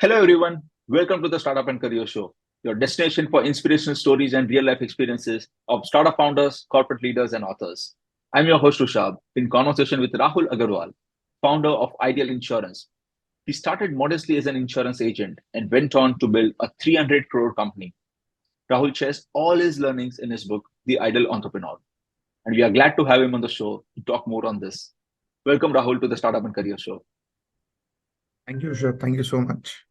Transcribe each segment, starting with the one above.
Hello, everyone. Welcome to the Startup and Career Show, your destination for inspirational stories and real life experiences of startup founders, corporate leaders, and authors. I'm your host, Rushab, in conversation with Rahul Agarwal, founder of Ideal Insurance. He started modestly as an insurance agent and went on to build a 300 crore company. Rahul shares all his learnings in his book, The Ideal Entrepreneur. And we are glad to have him on the show to talk more on this. Welcome, Rahul, to the Startup and Career Show. Thank you, sir. Thank you so much.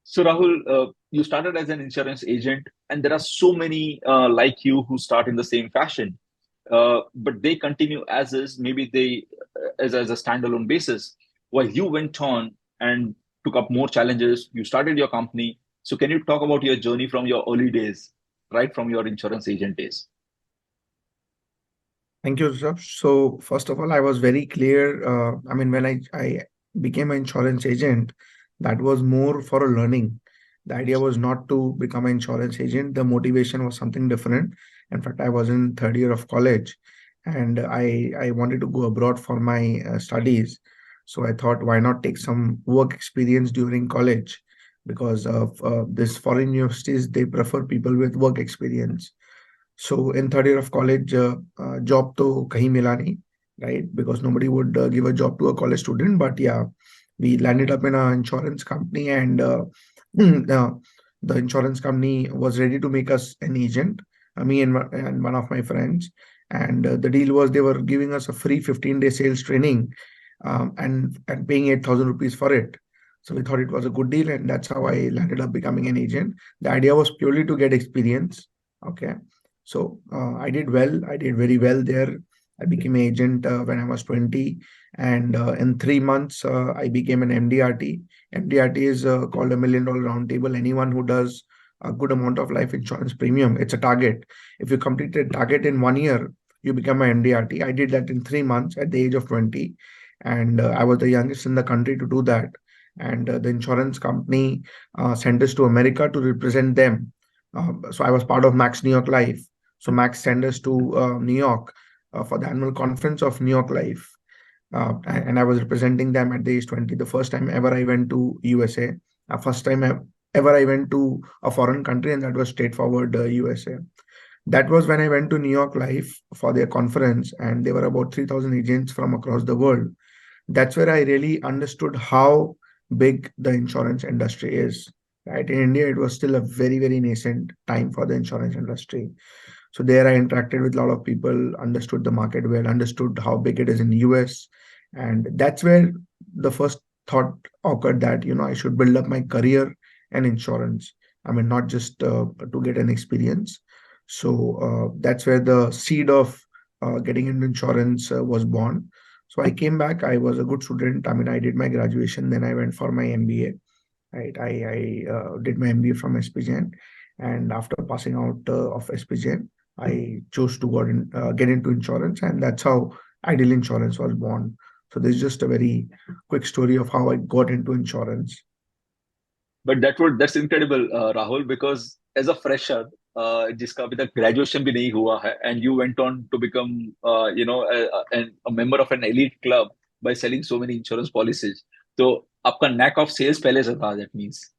So, Rahul, you started as an insurance agent, and there are so many like you who start in the same fashion, but they continue as is, maybe they as a standalone basis, while you went on and took up more challenges. You started your company. So, can you talk about your journey from your early days, right from your insurance agent days? Thank you, sir. So, first of all, I was very clear. When I became an insurance agent, that was more for a learning. The idea was not to become an insurance agent. The motivation was something different. In fact, I was in third year of college, and I wanted to go abroad for my studies. So I thought, why not take some work experience during college? Because of this foreign universities, they prefer people with work experience. So in third year of college, job to kahin mila nahi, right? Because nobody would give a job to a college student. But yeah, we landed up in an insurance company, and the insurance company was ready to make us an agent, me and one of my friends. And the deal was they were giving us a free 15-day sales training, and paying 8,000 rupees for it. So we thought it was a good deal, and that's how I landed up becoming an agent. The idea was purely to get experience. Okay. So I did well. I did very well there. I became an agent when I was 20, and in 3 months, I became an MDRT. MDRT is called a million dollar round table. Anyone who does a good amount of life insurance premium, it's a target. If you complete the target in 1 year, you become an MDRT. I did that in 3 months at the age of 20, and I was the youngest in the country to do that. And the insurance company sent us to America to represent them. So I was part of Max New York Life. So Max sent us to New York for the annual conference of New York Life. And I was representing them at the age 20, the first time ever I went to USA, first time ever I went to a foreign country, and that was straightforward USA. That was when I went to New York Life for their conference, and there were about 3,000 agents from across the world. That's where I really understood how big the insurance industry is. Right, in India, it was still a very, very nascent time for the insurance industry. So there I interacted with a lot of people, understood the market well, understood how big it is in the US. And that's where the first thought occurred that, I should build up my career and insurance. I mean, not just to get an experience. So that's where the seed of getting into insurance was born. So I came back. I was a good student. I mean, I did my graduation, then I went for my MBA. Right, I did my MBA from SPGN, and after passing out of SPGN, I chose to get into insurance, and that's how Ideal Insurance was born. So this is just a very quick story of how I got into insurance. But that's incredible, Rahul, because as a fresher, जिसका अभी तक graduation भी नहीं हुआ है, and you went on to become, a member of an elite club by selling so many insurance policies. तो आपका knack of sales पहले से था, that means.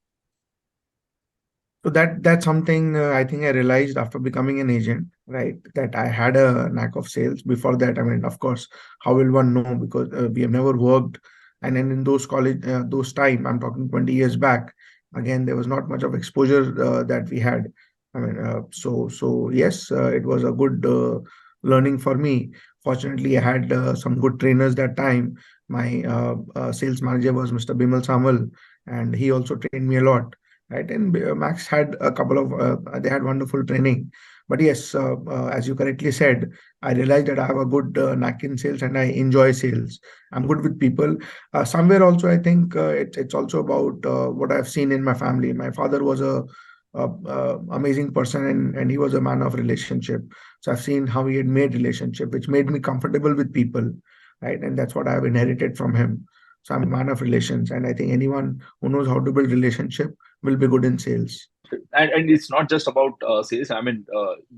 So that's something I think I realized after becoming an agent, right? That I had a knack of sales. Before that, I mean, of course, how will one know? Because we have never worked, and then in those college, those time, I'm talking 20 years back. Again, there was not much of exposure that we had. I mean, so yes, it was a good learning for me. Fortunately, I had some good trainers that time. My sales manager was Mr. Bimal Samal, and he also trained me a lot, right? And Max had a couple of they had wonderful training. But yes, as you correctly said, I realized that I have a good knack in sales, and I enjoy sales. I'm good with people. Somewhere also, I think it's also about what I've seen in my family. My father was a amazing person, and he was a man of relationship. So I've seen how he had made relationship, which made me comfortable with people, right? And that's what I've inherited from him. So I'm a man of relations, and I think anyone who knows how to build relationship will be good in sales. And it's not just about sales. I mean,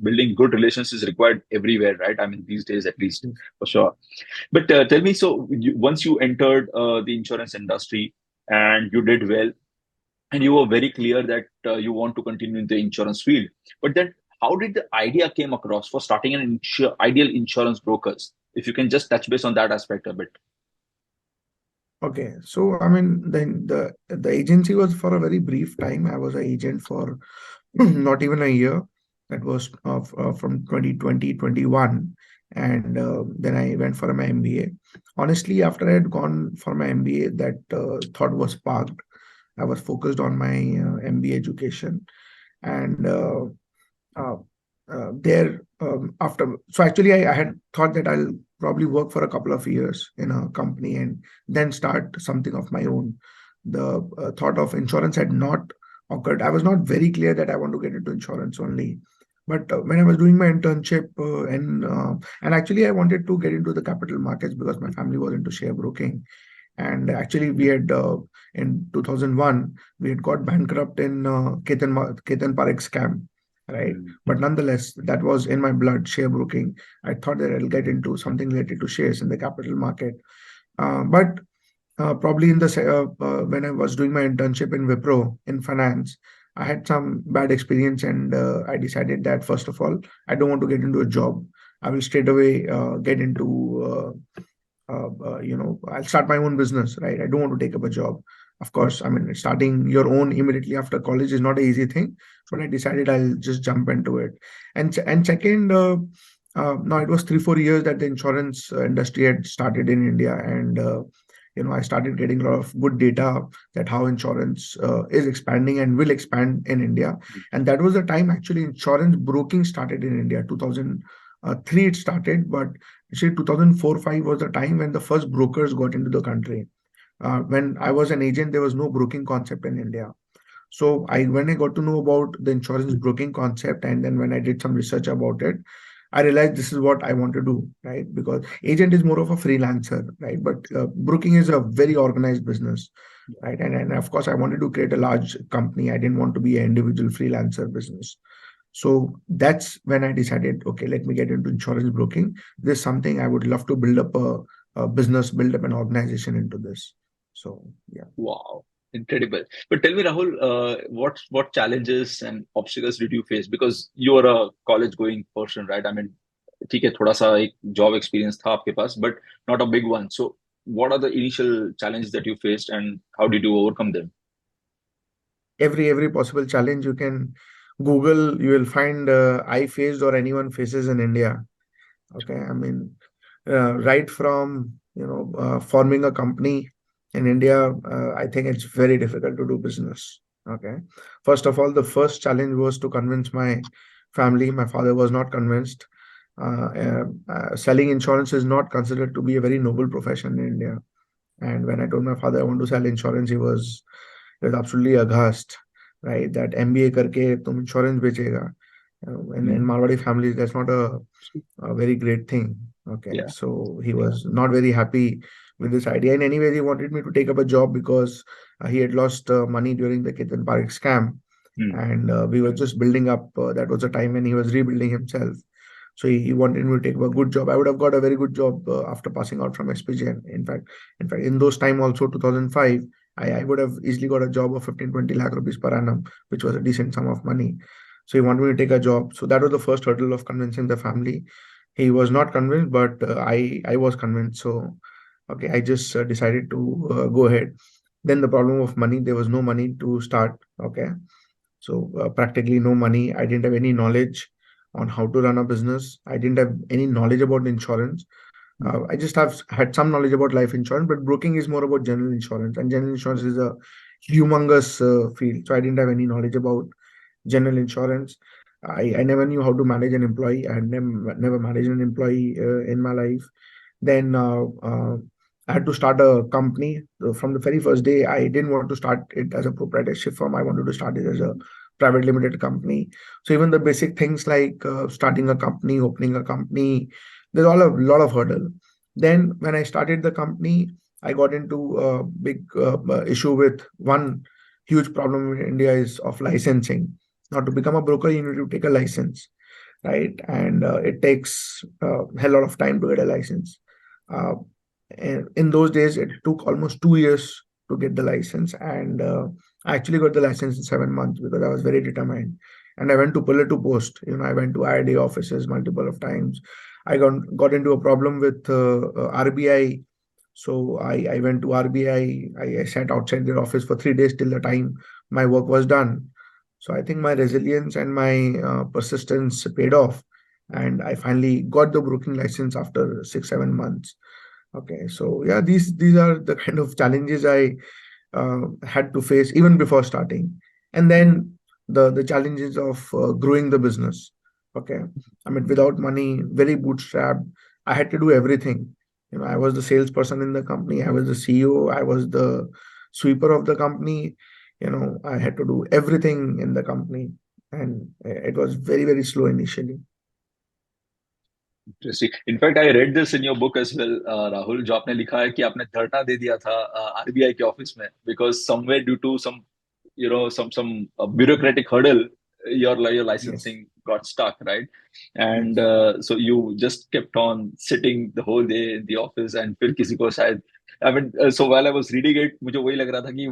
building good relations is required everywhere, right? I mean, these days at least, Yes. for sure. But tell me, so once you entered the insurance industry, and you did well, and you were very clear that you want to continue in the insurance field. But then, how did the idea came across for starting an ideal insurance brokers? If you can just touch base on that aspect a bit. Okay, so I mean, then the agency was for a very brief time. I was an agent for not even a year. That was from 2020 21, and then I went for my MBA. Honestly, after I had gone for my MBA, that thought was parked. I was focused on my MBA education, and uh, there after. So actually, I had thought that I'll probably work for a couple of years in a company and then start something of my own. The thought of insurance had not occurred. I was not very clear that I want to get into insurance only. But when I was doing my internship and actually I wanted to get into the capital markets because my family was into share broking. And actually, we had in 2001 we had got bankrupt in Ketan Parekh scam, right? Mm. But nonetheless, that was in my blood, share broking. I thought that I'll get into something related to shares in the capital market. But probably when I was doing my internship in Wipro in finance, I had some bad experience, and I decided that first of all, I don't want to get into a job. I will straight away get into I'll start my own business, right? I don't want to take up a job. Of course, I mean, starting your own immediately after college is not an easy thing, but I decided I'll just jump into it. And second, now it was 3 4 years that the insurance industry had started in India, and I started getting a lot of good data that how insurance is expanding and will expand in India. And that was the time actually insurance broking started in India. 2003 it started, but actually 2004-5 was the time when the first brokers got into the country. When I was an agent, there was no broking concept in India. So when I got to know about the insurance broking concept, and then when I did some research about it, I realized this is what I want to do, right? Because agent is more of a freelancer, right? But broking is a very organized business, right? And of course, I wanted to create a large company. I didn't want to be an individual freelancer business. So that's when I decided, okay, let me get into insurance broking. This is something I would love to build up a business, build up an organization into this. So yeah. Wow, incredible. But tell me, Rahul, what challenges and obstacles did you face? Because you are a college going person, right? I mean, ठीक है थोड़ा सा एक job experience था आपके पास, but not a big one. So what are the initial challenges that you faced, and how did you overcome them? Every possible challenge you can Google, you will find I faced or anyone faces in India. Okay, I mean, right from forming a company in India, I think it's very difficult to do business. Okay, first of all, the first challenge was to convince my family. My father was not convinced. Selling insurance is not considered to be a very noble profession in India. And when I told my father I want to sell insurance, he was absolutely aghast, right? That MBA करके तुम insurance बेचेगा. In Mm. Marwadi families, that's not a very great thing. Okay, Yeah. so he was not very happy with this idea. And anyways, he wanted me to take up a job because he had lost money during the Ketan Parekh scam, Mm. and we were just building up. That was a time when he was rebuilding himself. So he wanted me to take a good job. I would have got a very good job after passing out from SPG. In fact, in those time also 2005, I would have easily got a job of 15 20 lakh rupees per annum, which was a decent sum of money. So he wanted me to take a job. So that was the first hurdle of convincing the family. He was not convinced, but I was convinced. So okay, I just decided to go ahead. Then the problem of money, there was no money to start. Okay, so practically no money. I didn't have any knowledge on how to run a business. I didn't have any knowledge about insurance. I just have had some knowledge about life insurance, but broking is more about general insurance, and general insurance is a humongous field. So I didn't have any knowledge about general insurance. I never knew how to manage an employee. I had never managed an employee in my life. Then I had to start a company. From the very first day, I didn't want to start it as a proprietorship firm. I wanted to start it as a private limited company. So even the basic things like starting a company, opening a company, there's all a lot of hurdle. Then when I started the company, I got into a big issue with one huge problem in India is of licensing. Now, to become a broker, you need to take a license, right? And it takes a hell lot of time to get a license. Uh, and in those days, it took almost 2 years to get the license. And I actually got the license in 7 months because I was very determined. And I went to pillar to post. I went to IID offices multiple of times. I got into a problem with RBI. So I went to RBI. I sat outside their office for 3 days till the time my work was done. So I think my resilience and my persistence paid off, and I finally got the broking license after 6 7 months. Okay, so yeah, these are the kind of challenges I had to face even before starting, and then the challenges of growing the business. Okay, I mean, without money, very bootstrapped. I had to do everything. I was the salesperson in the company. I was the CEO. I was the sweeper of the company. I had to do everything in the company, and it was very very slow initially. Interesting. In fact, I read this in your book as well, Rahul, जो आपने लिखा है कि आपने धरना दे दिया था RBI के ऑफिस में because somewhere due to some some bureaucratic hurdle your Yes, licensing got stuck, right? And yes, so you just kept on sitting the whole day in the office and फिर किसी को शायद I mean so while I was reading it मुझे वही लग रहा था कि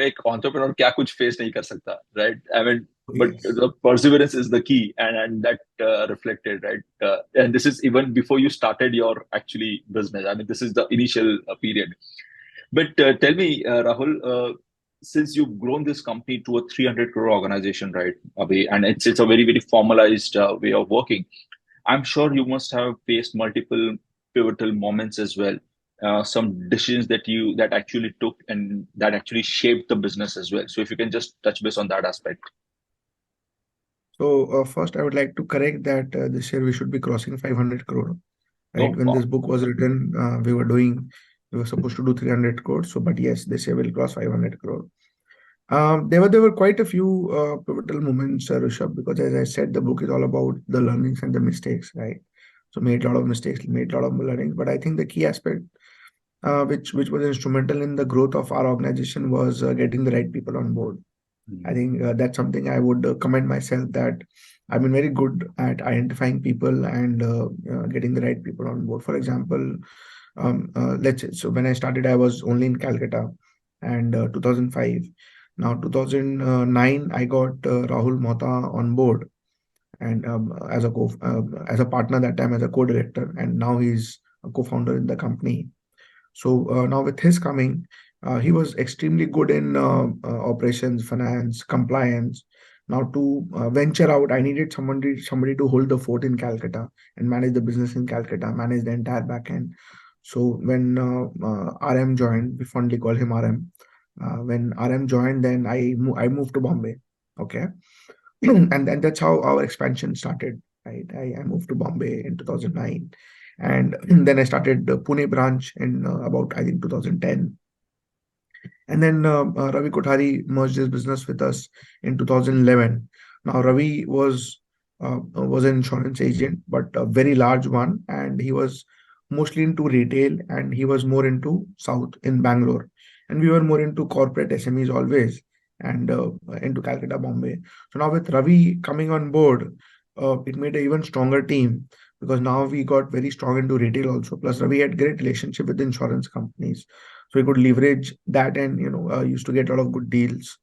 एक entrepreneur क्या कुछ face नहीं कर सकता, right? I mean but yes. the perseverance is the key, and that reflected, right? And this is even before you started your actually business. I mean this is the initial period. But tell me, Rahul, since you've grown this company to a 300 crore organization, right, Abhi, and it's a very very formalized way of working, I'm sure you must have faced multiple pivotal moments as well. Some decisions that actually took and that actually shaped the business as well. So if you can just touch base on that aspect. So first, I would like to correct that this year we should be crossing 500 crore. Right? Oh, When wow. this book was written, we were supposed to do 300 crores. So, but yes, this year we'll cross 500 crore. There were quite a few pivotal moments, Rishabh, because as I said, the book is all about the learnings and the mistakes, right? So made a lot of mistakes, made a lot of learnings. But I think the key aspect, which was instrumental in the growth of our organization, was getting the right people on board. I Mm. think that's something I would commend myself, that I've been very good at identifying people and getting the right people on board. For example, let's say, so when I started, I was only in Calcutta, and 2005. Now, 2009, I got Rahul Mohta on board, and as a partner that time, as a co-director, and now he's a co-founder in the company. So now with his coming, he was extremely good in operations, finance, compliance. Now to venture out, I needed somebody to hold the fort in Calcutta and manage the business in Calcutta, manage the entire backend. So when RM joined, we fondly call him RM. When RM joined, then I moved to Bombay. Okay, and that's how our expansion started. Right, I moved to Bombay in 2009, and then I started the Pune branch in about, I think, 2010. And then Ravi Kothari merged his business with us in 2011. Now Ravi was an insurance agent, but a very large one, and he was mostly into retail, and he was more into South in Bangalore, and we were more into corporate SMEs always, and into Calcutta, Bombay. So now with Ravi coming on board, it made an even stronger team, because now we got very strong into retail also. Plus, Ravi had great relationship with insurance companies, so we could leverage that, and used to get a lot of good deals,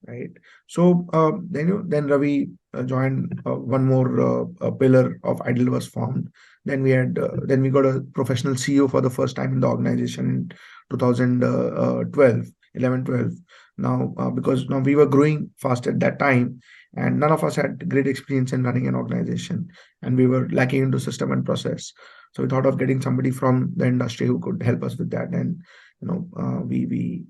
right? So then Ravi joined. One more pillar of Ideal was formed. Then we got a professional CEO for the first time in the organization in 2012, 11 12. Now because now we were growing fast at that time, and none of us had great experience in running an organization, and we were lacking into system and process. So we thought of getting somebody from the industry who could help us with that. And we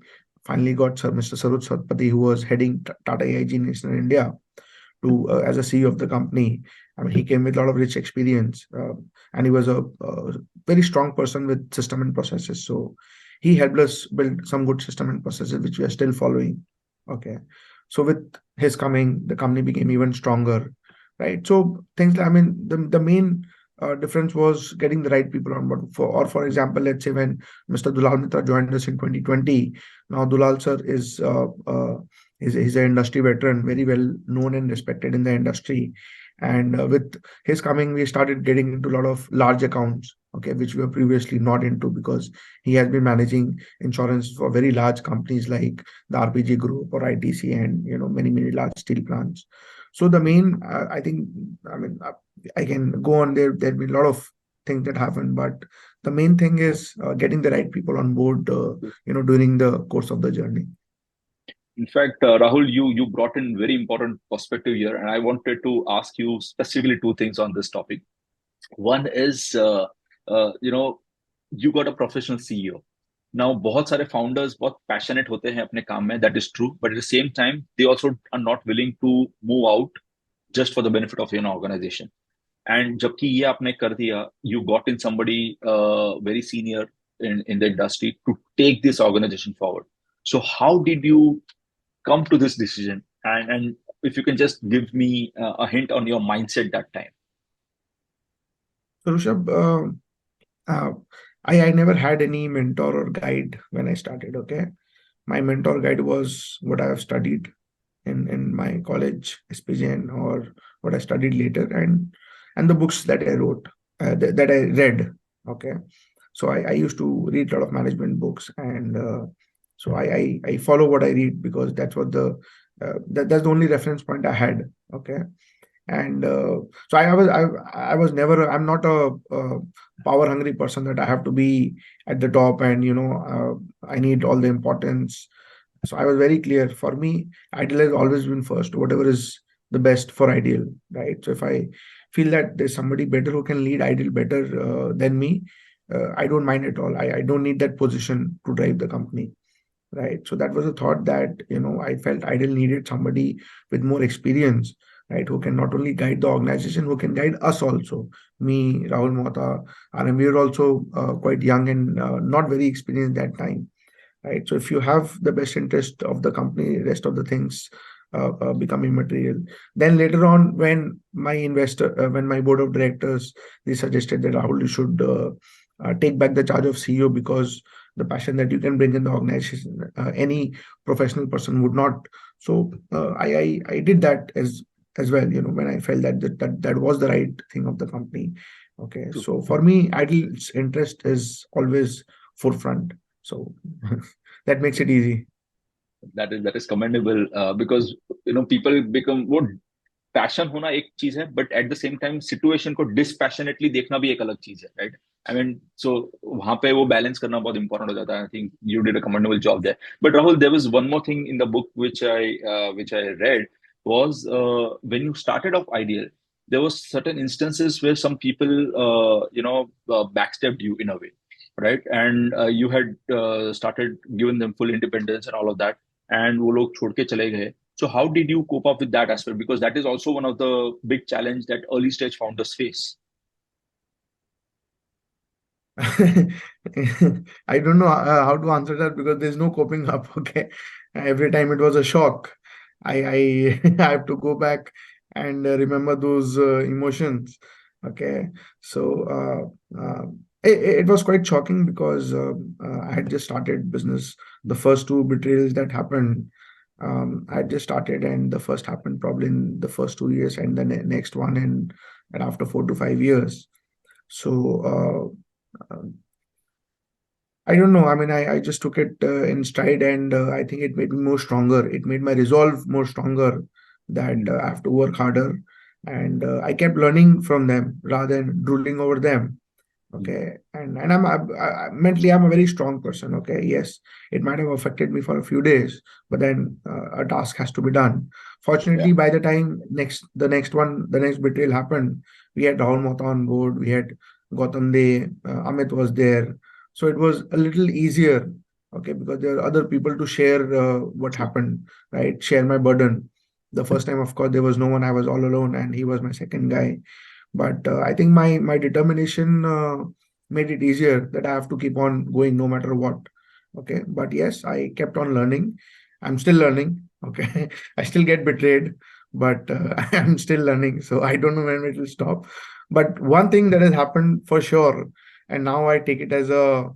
finally got Mr. Saroj Satpathy, who was heading Tata AIG National India, to as a CEO of the company. I mean, he came with a lot of rich experience, and he was a very strong person with system and processes. So he helped us build some good system and processes, which we are still following. Okay, so with his coming, the company became even stronger, right? So things, I mean, the main difference was getting the right people on board. For example, let's say when Mr. Dulal Mitra joined us in 2020. Now Dulal sir is he's an industry veteran, very well known and respected in the industry. And with his coming, we started getting into a lot of large accounts, okay, which we were previously not into, because he has been managing insurance for very large companies like the RPG Group or ITC, and many large steel plants. So the main, I think, I mean, I can go on there. There'll be a lot of things that happen, but the main thing is getting the right people on board, during the course of the journey. In fact, Rahul, you brought in very important perspective here, and I wanted to ask you specifically two things on this topic. One is, uh, you know, you got a professional CEO. Now, बहुत सारे founders बहुत passionate होते हैं अपने काम में, that is true. But at the same time, they also are not willing to move out just for the benefit of organization. And जबकि ये आपने कर दिया, you got in somebody very senior in the industry to take this organization forward. So how did you come to this decision? And if you can just give me a hint on your mindset that time. So, Rishabh, uh, I never had any mentor or guide when I started. Okay, my mentor guide was what I have studied in my college, SPJN, or what I studied later, and the books that I wrote, that I read. Okay, so I used to read a lot of management books, and so I follow what I read, because that's what that's the only reference point I had. Okay, and so I was never, I'm not a power hungry person that I have to be at the top, and I need all the importance. So I was very clear. For me, ideal has always been first, whatever is the best for ideal, right? So if I feel that there's somebody better who can lead ideal better than me, I don't mind at all. I don't need that position to drive the company, right? So that was a thought that, I felt ideal needed somebody with more experience, right? Who can not only guide the organization, who can guide us also. Me, Rahul Mohta, and we were also quite young and not very experienced that time, right? So if you have the best interest of the company, rest of the things become immaterial. Then later on, when my board of directors, they suggested that Rahul, you should take back the charge of CEO, because the passion that you can bring in the organization, any professional person would not. So I did that as well. When I felt that was the right thing of the company. Okay, True. so for me, Idle's interest is always forefront. So that makes it easy. That is commendable, because people become वो passion होना एक चीज है, but at the same time situation को dispassionately देखना भी एक अलग चीज है, राइट? आई मीन, सो वहां पे वो बैलेंस करना बहुत इंपॉर्टेंट हो जाता है. I think you did a commendable job there. But Rahul, there was one more thing in the book which I read was, when you started off Ideal, there was certain instances where some people backstabbed you in a way, right? And you had started giving them full independence and all of that, and वो लोग छोड़ के चले गए. So how did you cope up with that aspect? Because that is also one of the big challenge that early stage founders face. I don't know how to answer that, because there's no coping up. Okay, every time it was a shock. I I have to go back and remember those emotions. Okay, so it was quite shocking, because I had just started business. The first two betrayals that happened, I had just started, and the first happened probably in the first 2 years, and the next one and after 4 to 5 years. So. I don't know. I mean, I just took it in stride, and I think it made me more stronger. It made my resolve more stronger, that Mm. I have to work harder. And I kept learning from them rather than drooling over them. Mm. Okay. And mentally, I'm a very strong person. Okay. Yes, it might have affected me for a few days, but then a task has to be done. Yeah. Fortunately, by the time the next betrayal happened, we had Rahul Mohta on board, we had Gautam De, Amit was there. So it was a little easier, okay, because there are other people to share what True. happened, right? Share my burden. The first time, of course, there was no one. I was all alone, and he was my second guy. But I think my determination made it easier, that I have to keep on going no matter what. Okay, but yes, I kept on learning. I'm still learning. Okay, I still get betrayed, but I'm still learning. So I don't know when it will stop. But one thing that has happened for sure, and now I take it as a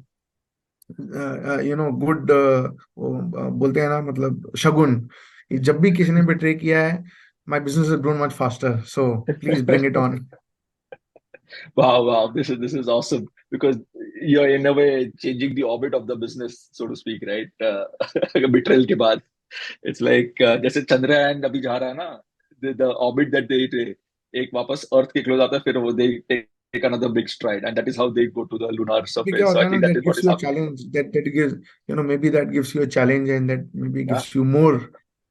good बोलते हैं ना, मतलब शगुन, कि जब भी किसी ने betray किया है, My business has grown much faster, so please bring it on. Wow, wow, this is awesome because you're in a way changing the orbit of the business, so to speak, right? Betrayal के बाद, it's like जैसे चंद्रयान अभी जा रहा है ना, the orbit that they एक वापस अर्थ के क्लोज आता है, फिर वो they take another big stride, and that is how they go to the lunar अभी क्या surface. So होता I है ना, think that that is what gives is you a happening. challenge, that gives, maybe that gives you a challenge, and that maybe Yeah, gives you more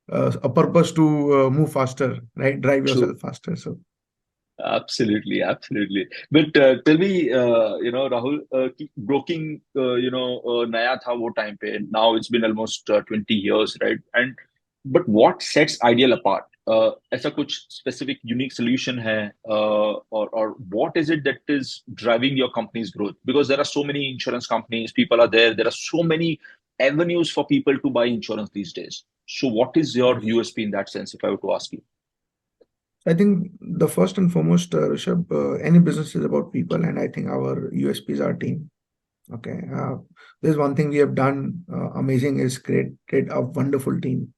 a purpose to move faster, right? Drive true. yourself faster. So Absolutely, absolutely. But tell me, Rahul, कि broking, नया था वो time पे. Now it's been almost 20 years, right? And but what sets Ideal apart? ऐसा कुछ specific, unique solution है, or what is it that is driving your company's growth? Because there are so many insurance companies, people are there. There are so many avenues for people to buy insurance these days. So, what is your yes. USP in that sense, if I were to ask you? I think the first and foremost, Rishabh, any business is about people, and I think our USP is our team. Okay, there's one thing we have done amazing is created a wonderful team.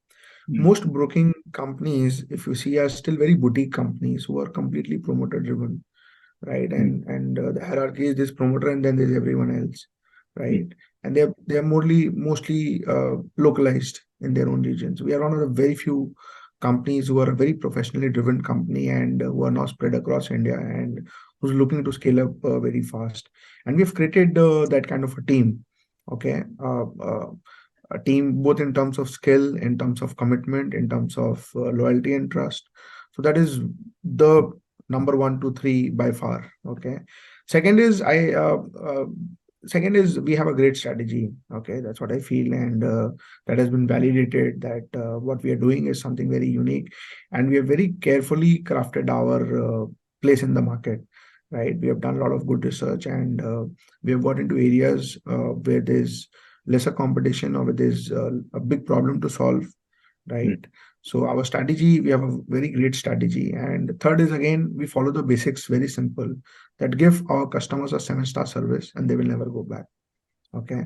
Hmm. Most broking companies, if you see, are still very boutique companies who are completely promoter driven, right? Hmm. And the hierarchy is this promoter, and then there's everyone else, Hmm. right? And they're mostly localized in their own regions. We are one of the very few companies who are a very professionally driven company, and who are now spread across India, and who's looking to scale up very fast. And we've created that kind of a team. Okay, a team both in terms of skill, in terms of commitment, in terms of loyalty and trust. So that is the number one, two, three by far. Okay. Second is second is we have a great strategy. Okay, that's what I feel, and that has been validated that what we are doing is something very unique, and we have very carefully crafted our place in the market. Right, we have done a lot of good research, and we have got into areas where there's lesser competition or where there's a big problem to solve, Hmm. right? So our strategy, we have a very great strategy. And third is again, we follow the basics, very simple, that give our customers a 7-star service and they will never go back. Okay.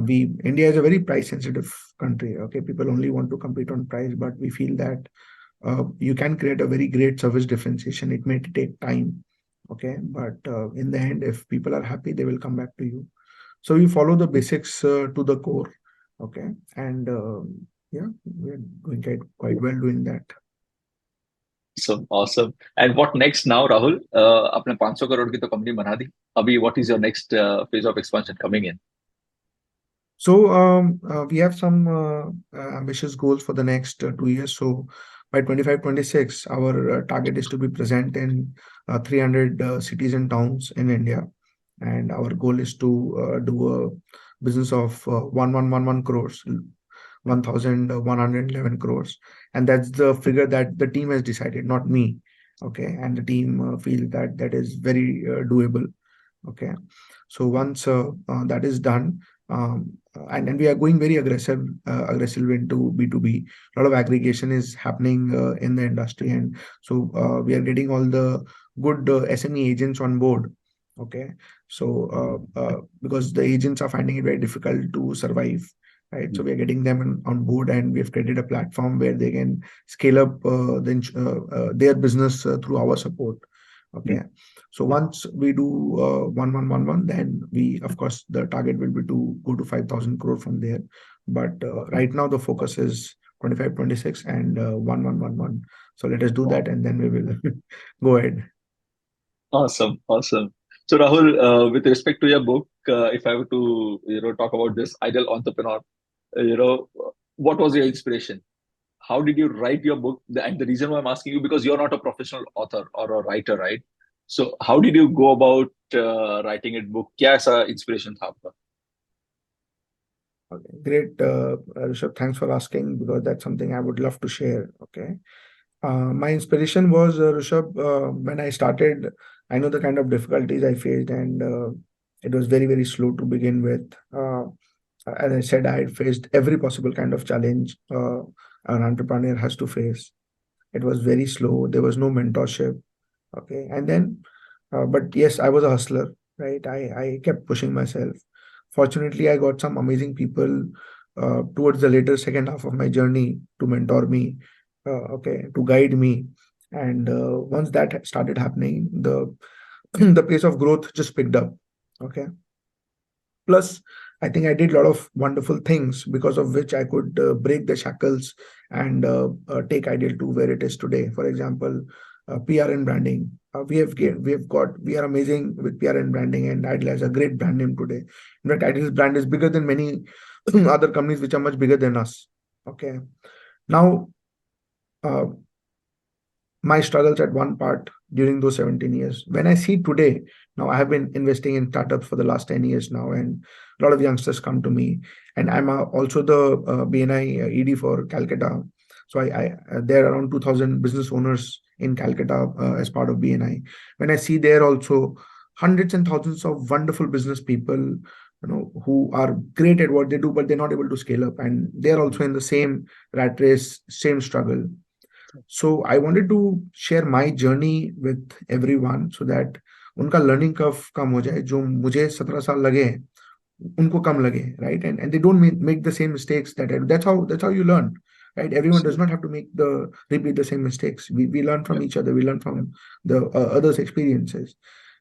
We India is a very price sensitive country. Okay. People only want to compete on price, but we feel that you can create a very great service differentiation. It may take time. Okay. But in the end, if people are happy, they will come back to you. So we follow the basics to the core. Okay. And yeah, we're doing quite well doing that. Awesome, awesome. And what next now, Rahul? आपने 500 करोड़ की तो company बना दी. अभी what is your next phase of expansion coming in? So we have some ambitious goals for the next 2 years. So by 25, 26, our target is to be present in 300 cities and towns in India. And our goal is to do a business of 1111 crores, 1,111 crores. And that's the figure that the team has decided, not me. Okay. And the team feels that that is very doable. Okay. So once that is done, and we are going very aggressive into B2B. A lot of aggregation is happening in the industry, and so we are getting all the good SME agents on board. Okay, so because the agents are finding it very difficult to survive, right? So we are getting them on board, and we have created a platform where they can scale up their business through our support. Okay, so once we do 1111, then we, of course, the target will be to go to 5,000 crore from there. But right now the focus is 25, 26, and 1111. So let us do that, and then we will go ahead. Awesome, awesome. So Rahul, with respect to your book, if I were to talk about this ideal entrepreneur, what was your inspiration? How did you write your book? And the reason why I'm asking you, because you're not a professional author or a writer, right? So how did you go about writing a book? क्या ऐसा inspiration था आपका? Okay, great, Rishabh. Thanks for asking, because that's something I would love to share. Okay. My inspiration was, Rishabh, when I started, I know the kind of difficulties I faced, and it was very, very slow to begin with. As I said, I had faced every possible kind of challenge an entrepreneur has to face. It was very slow. There was no mentorship. Okay. And then, but yes, I was a hustler, right? I kept pushing myself. Fortunately, I got some amazing people towards the later second half of my journey to mentor me, okay, to guide me. And once that started happening, the the pace of growth just picked up. Okay. Plus, I think I did a lot of wonderful things because of which I could break the shackles and take Ideal to where it is today. For example, PR and branding. We are amazing with PR and branding, and Ideal has a great brand name today. In fact, Ideal's brand is bigger than many other companies which are much bigger than us. Okay. Now, uh, my struggles at one part during those 17 years. When I see today, now I have been investing in startups for the last 10 years now, and a lot of youngsters come to me. And I'm also the BNI ED for Calcutta. So there are around 2,000 business owners in Calcutta as part of BNI. When I see there also hundreds and thousands of wonderful business people, who are great at what they do, but they're not able to scale up, and they're also in the same rat race, same struggle. So I wanted to share my journey with everyone so that उनका learning curve कम हो जाए, जो मुझे 17 साल लगे हैं, उनको कम लगे, right? And they don't make the same mistakes that I do. That's how you learn, right? Everyone does not have to repeat the same mistakes. We learn from Yeah, each other. We learn from the others' experiences,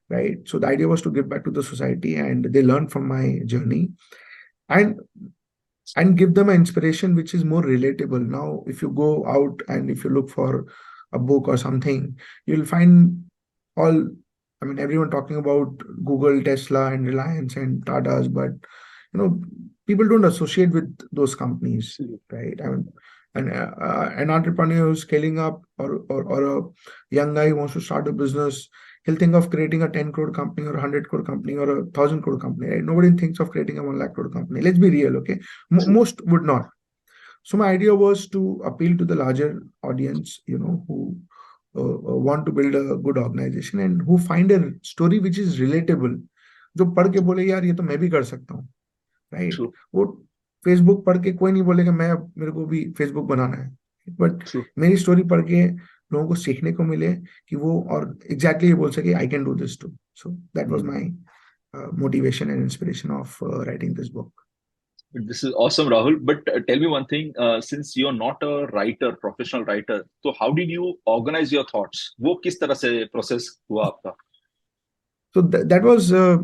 right? So the idea was to give back to the society, and they learn from my journey. And give them an inspiration which is more relatable. Now, if you go out and if you look for a book or something, you'll find all, I mean, everyone talking about Google, Tesla, and Reliance and Tata's, but people don't associate with those companies, absolutely. right? I mean, an entrepreneur who's scaling up, or a young guy who wants to start a business, he'll think of creating a 10 crore company or a 100 crore company or a 1,000 crore company, right? Nobody thinks of creating a 1 lakh crore company. Let's be real, okay? True. Most would not. So my idea was to appeal to the larger audience, who want to build a good organization and who find a story which is relatable. जो पढ़ के बोले यार ये तो मैं भी कर सकता हूँ, राइट? True. वो फेसबुक पढ़ के कोई नहीं बोलेगा मैं मेरे को भी फेसबुक बनाना है, बट True. मेरी स्टोरी पढ़ के लोगों को सीखने को मिले कि वो और एग्जैक्टली ये बोल सके I can do this too. So that was Mm. My motivation and inspiration of writing this book. This is awesome, Rahul. But tell me one thing, since you're not a writer, professional writer, so how did you organize your thoughts? वो किस तरह से process हुआ आपका? So that was a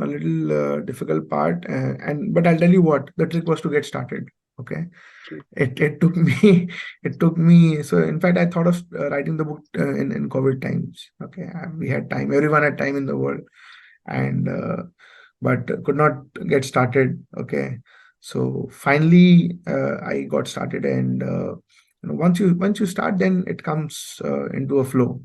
little difficult part, and but I'll tell you what, the trick was to get started. Okay, True. it took me it took me. So in fact, I thought of writing the book in COVID times. Okay, we had time. Everyone had time in the world, and but could not get started. Okay, so finally I got started, and once you start, then it comes into a flow,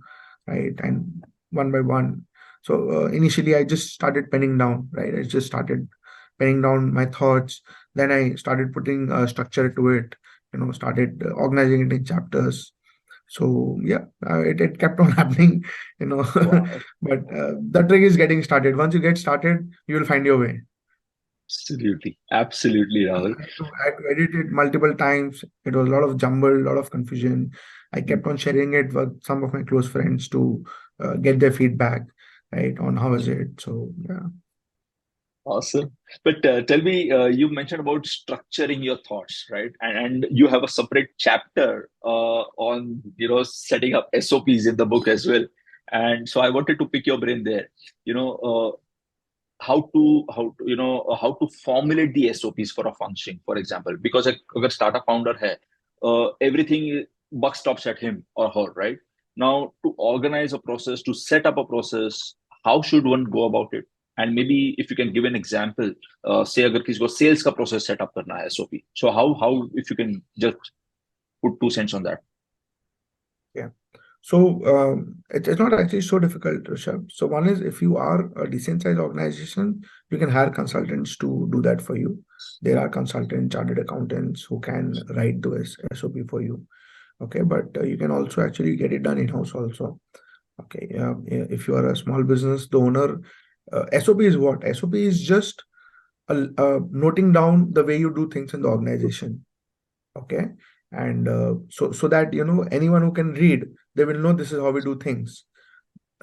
right? And one by one. So initially, I just started penning down, right? I just started penning down my thoughts. Then I started putting structure to it. Started organizing it in chapters. So yeah, it kept on happening, you know. Wow. But the trick is getting started. Once you get started, you will find your way. Absolutely. Absolutely, Rahul. I had to edit it multiple times. It was a lot of jumble, a lot of confusion. I Mm. kept on sharing it with some of my close friends to get their feedback, right, on how is it. So yeah. Awesome. But tell me, you mentioned about structuring your thoughts, right? And you have a separate chapter on, setting up SOPs in the book as well. And so I wanted to pick your brain there. You know, how to formulate the SOPs for a function, for example, because a startup founder hai, everything buck stops at him or her, right? Now to organize a process, to set up a process, how should one go about it? And maybe if you can give an example, say अगर किसी को sales का process set up करना है SOP, so how if you can just put 2 cents on that. Yeah. So it's not actually so difficult, Rishabh. So one is if you are a decent sized organization, you can hire consultants to do that for you. There are consultant chartered accountants who can write the SOP for you. Okay, but you can also actually get it done in-house also. Okay, if you are a small business, the owner, SOP is what? SOP is just noting down the way you do things in the organization. Okay, and so that anyone who can read, they will know this is how we do things,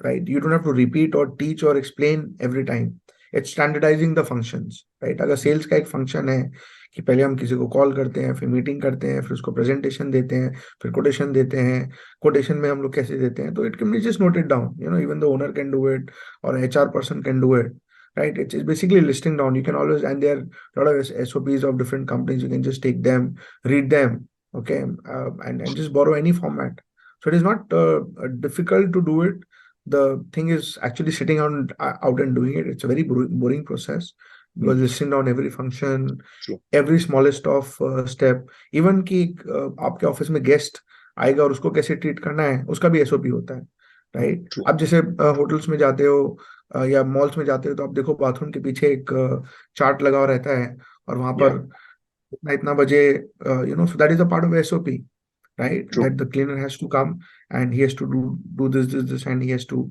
right? You don't have to repeat or teach or explain every time. It's standardizing the functions, right? अगर sales का एक function है कि पहले हम किसी को call करते हैं, फिर मीटिंग करते हैं, फिर उसको प्रेजेंटेशन देते हैं, फिर कोटेशन देते हैं। कोटेशन में हम लोग कैसे देते हैं, तो it can be just noted down, even the owner can do it और HR person can do it, right? It's basically listing down. You can always, and there are a lot of SOPs of different companies. You can just take them, read them, okay, and just borrow any format. So it is not difficult to do it. The thing is actually sitting on out and doing it. It's a very boring process, because listing down every function, True. every smallest of step, even कि आपके office में guest आएगा और उसको कैसे treat करना है, उसका भी एसओपी होता है, राइट? True. आप जैसे होटल्स में जाते हो या मॉल्स में जाते हो, तो आप देखो बाथरूम के पीछे एक चार्ट लगा हुआ रहता है, और वहां Yeah. पर इतना इतना बजे, so that is a part of SOP, right? True. That the cleaner has to come and he has to do this, and he has to,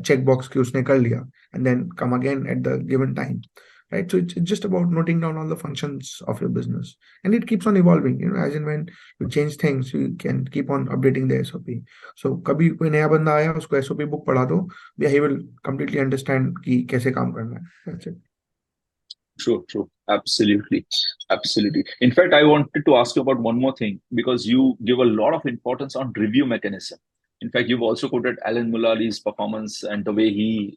check box कि उसने कर लिया, and then come again at the given time, right? So it's just about noting down all the functions of your business, and it keeps on evolving, as in when you change things, you can keep on updating the SOP. So कभी कोई नया बंदा आया, उसको SOP book पढ़ा दो, yeah, he will completely understand कि कैसे काम करना है. That's it. True, true. Absolutely. Absolutely. In fact, I wanted to ask you about one more thing because you give a lot of importance on review mechanism. In fact, you've also quoted Alan Mullally's performance and the way he,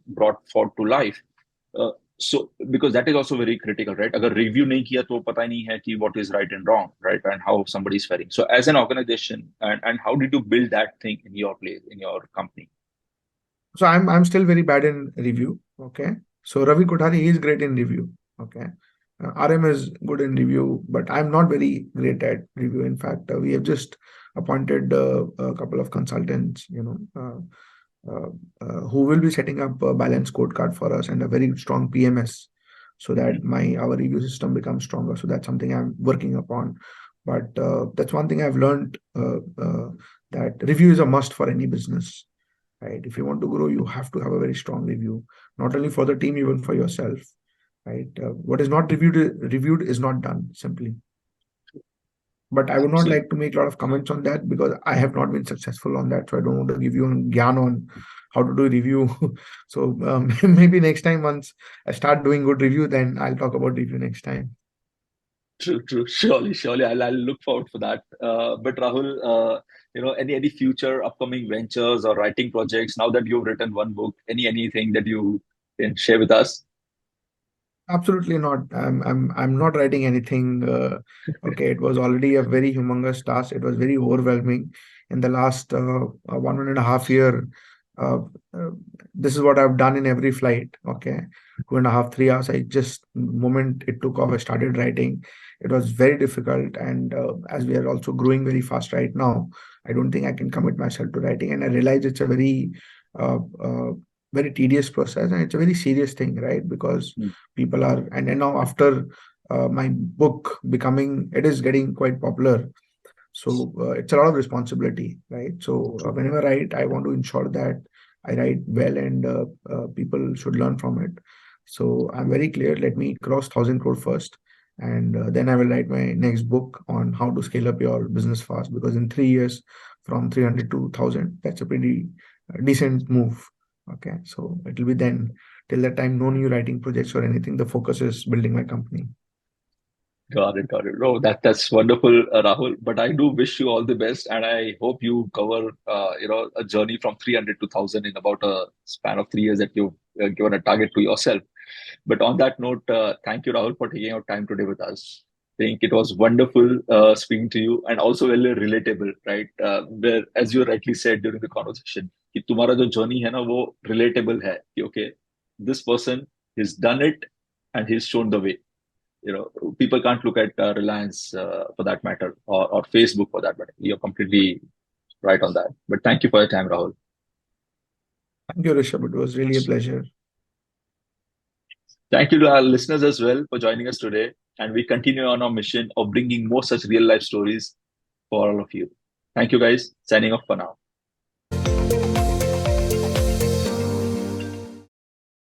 brought forth to life. So, because that is also very critical, right? अगर review नहीं किया तो पता ही नहीं है कि what is right and wrong, right? And how somebody is faring. So, as an organization, and how did you build that thing in your place, in your company? So I'm still very bad in review. Okay. So Ravi Kothari, he is great in review. Okay. RM is good in review, but I'm not very great at review. In fact, we have just appointed a couple of consultants, who will be setting up a balanced scorecard for us and a very strong PMS, so that our review system becomes stronger. So that's something I'm working upon. But that's one thing I've learned, that review is a must for any business, right? If you want to grow, you have to have a very strong review, not only for the team, even for yourself, right? What is not reviewed is not done, simply. But I would not Absolutely. like to make a lot of comments on that, because I have not been successful on that. So I don't want to give you a gyan on how to do review. So maybe next time, once I start doing good review, then I'll talk about review next time. True, true. Surely, surely. I'll look forward for that. But Rahul, any future upcoming ventures or writing projects now that you've written one book, anything that you can share with us? Absolutely not. I'm not writing anything. Okay, it was already a very humongous task. It was very overwhelming in the last 1.5 year. Uh, uh, this is what I've done in every flight. Okay, 2.5, 3 hours. I just moment it took off, I started writing. It was very difficult, and as we are also growing very fast right now, I don't think I can commit myself to writing. And I realize it's a uh, uh, very tedious process, and it's a very serious thing, right? Because Mm. people are, and now after my book becoming, it is getting quite popular, so it's a lot of responsibility, right? So True. whenever I write, I want to ensure that I write well, and people should learn from it. So I'm very clear, let me cross 1,000 crore first, and then I will write my next book on how to scale up your business fast, because in 3 years, from 300 to 1,000, that's a pretty decent move. Okay, so it will be then. Till that time, no new writing projects or anything. The focus is building my company. Got it, got it. No, that's wonderful, Rahul. But I do wish you all the best, and I hope you cover, a journey from 300 to 1,000 in about a span of 3 years that you've given a target to yourself. But on that note, thank you, Rahul, for taking your time today with us. I think it was wonderful speaking to you, and also very relatable, right? Where, as you rightly said during the conversation, कि तुम्हारा जो journey है ना वो relatable है कि okay, this person has done it and he's shown the way. People can't look at Reliance for that matter, or Facebook for that matter. You're completely right on that. But thank you for your time, Rahul. Thank you, Rishabh. It was really a pleasure. Thank you to our listeners as well for joining us today. And we continue on our mission of bringing more such real life stories for all of you. Thank you, guys. Signing off for now.